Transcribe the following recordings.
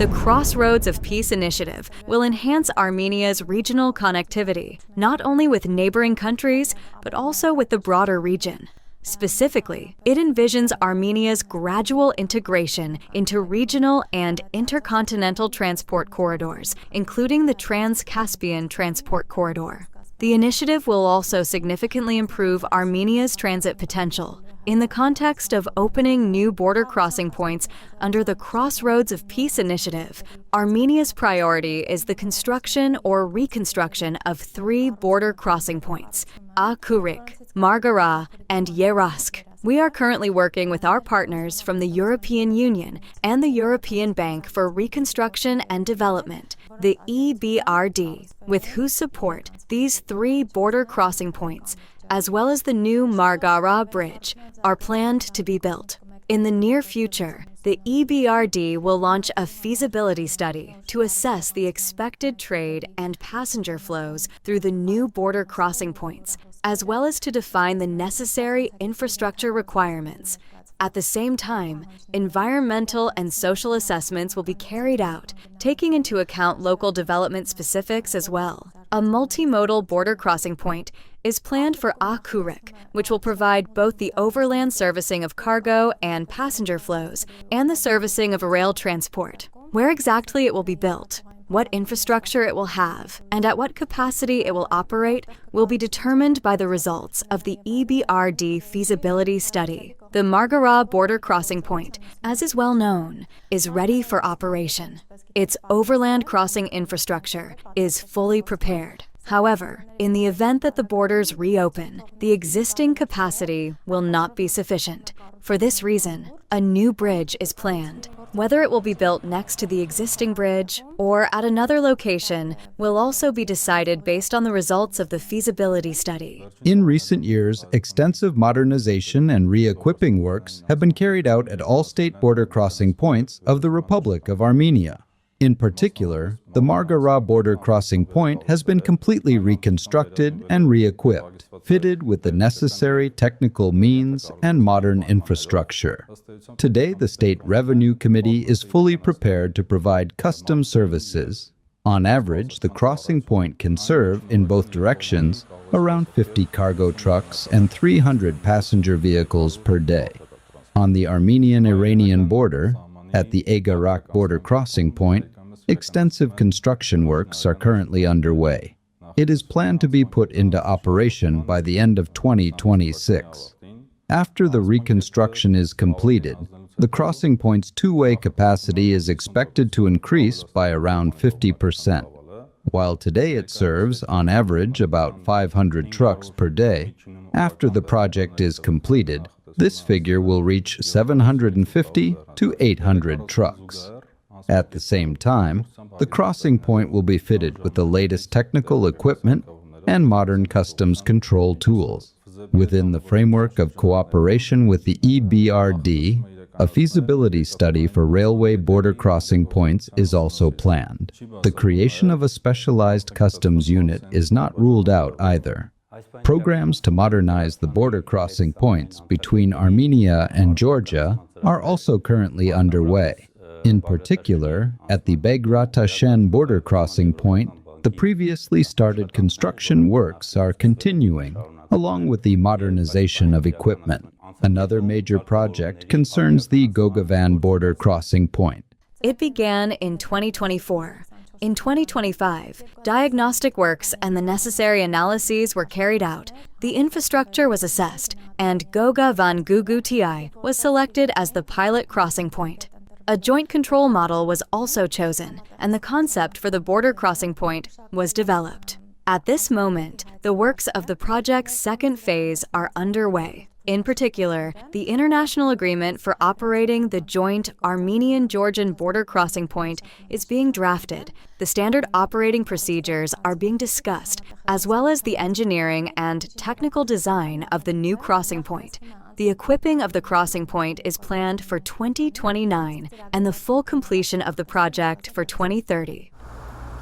The Crossroads of Peace initiative will enhance Armenia's regional connectivity, not only with neighboring countries, but also with the broader region. Specifically, it envisions Armenia's gradual integration into regional and intercontinental transport corridors, including the Trans-Caspian Transport Corridor. The initiative will also significantly improve Armenia's transit potential. In the context of opening new border crossing points under the Crossroads of Peace initiative, Armenia's priority is the construction or reconstruction of 3 border crossing points: Akurik, Margara, and Yerask. We are currently working with our partners from the European Union and the European Bank for Reconstruction and Development, the EBRD, with whose support these 3 border crossing points, as well as the new Margara Bridge, are planned to be built. In the near future, the EBRD will launch a feasibility study to assess the expected trade and passenger flows through the new border crossing points, as well as to define the necessary infrastructure requirements. At the same time, environmental and social assessments will be carried out, taking into account local development specifics as well. A multimodal border crossing point is planned for Akurik, which will provide both the overland servicing of cargo and passenger flows and the servicing of rail transport. Where exactly it will be built, what infrastructure it will have, and at what capacity it will operate will be determined by the results of the EBRD feasibility study. The Margara border crossing point, as is well known, is ready for operation. Its overland crossing infrastructure is fully prepared. However, in the event that the borders reopen, the existing capacity will not be sufficient. For this reason, a new bridge is planned. Whether it will be built next to the existing bridge or at another location will also be decided based on the results of the feasibility study. In recent years, extensive modernization and re-equipping works have been carried out at all state border crossing points of the Republic of Armenia. In particular, the Margara border crossing point has been completely reconstructed and re-equipped, fitted with the necessary technical means and modern infrastructure. Today, the State Revenue Committee is fully prepared to provide custom services. On average, the crossing point can serve, in both directions, around 50 cargo trucks and 300 passenger vehicles per day. On the Armenian-Iranian border, at the Agarak border crossing point, extensive construction works are currently underway. It is planned to be put into operation by the end of 2026. After the reconstruction is completed, the crossing point's two-way capacity is expected to increase by around 50%. While today it serves, on average, about 500 trucks per day, after the project is completed, this figure will reach 750 to 800 trucks. At the same time, the crossing point will be fitted with the latest technical equipment and modern customs control tools. Within the framework of cooperation with the EBRD, a feasibility study for railway border crossing points is also planned. The creation of a specialized customs unit is not ruled out either. Programs to modernize the border crossing points between Armenia and Georgia are also currently underway. In particular, at the Begrat-Tashen border crossing point, the previously started construction works are continuing, along with the modernization of equipment. Another major project concerns the Gogavan border crossing point. It began in 2024. In 2025, diagnostic works and the necessary analyses were carried out, the infrastructure was assessed, and Goga van Guguti was selected as the pilot crossing point. A joint control model was also chosen, and the concept for the border crossing point was developed. At this moment, the works of the project's second phase are underway. In particular, the international agreement for operating the joint Armenian-Georgian border crossing point is being drafted. The standard operating procedures are being discussed, as well as the engineering and technical design of the new crossing point. The equipping of the crossing point is planned for 2029 and the full completion of the project for 2030.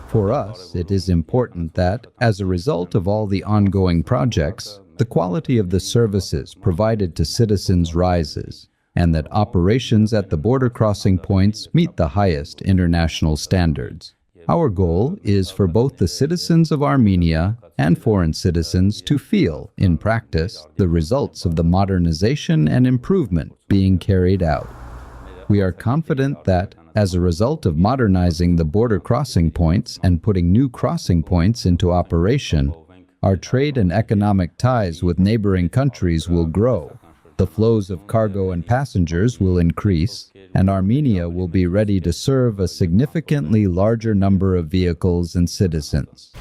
For us, it is important that, as a result of all the ongoing projects, the quality of the services provided to citizens rises, and that operations at the border crossing points meet the highest international standards. Our goal is for both the citizens of Armenia and foreign citizens to feel, in practice, the results of the modernization and improvement being carried out. We are confident that, as a result of modernizing the border crossing points and putting new crossing points into operation, our trade and economic ties with neighboring countries will grow, the flows of cargo and passengers will increase, and Armenia will be ready to serve a significantly larger number of vehicles and citizens.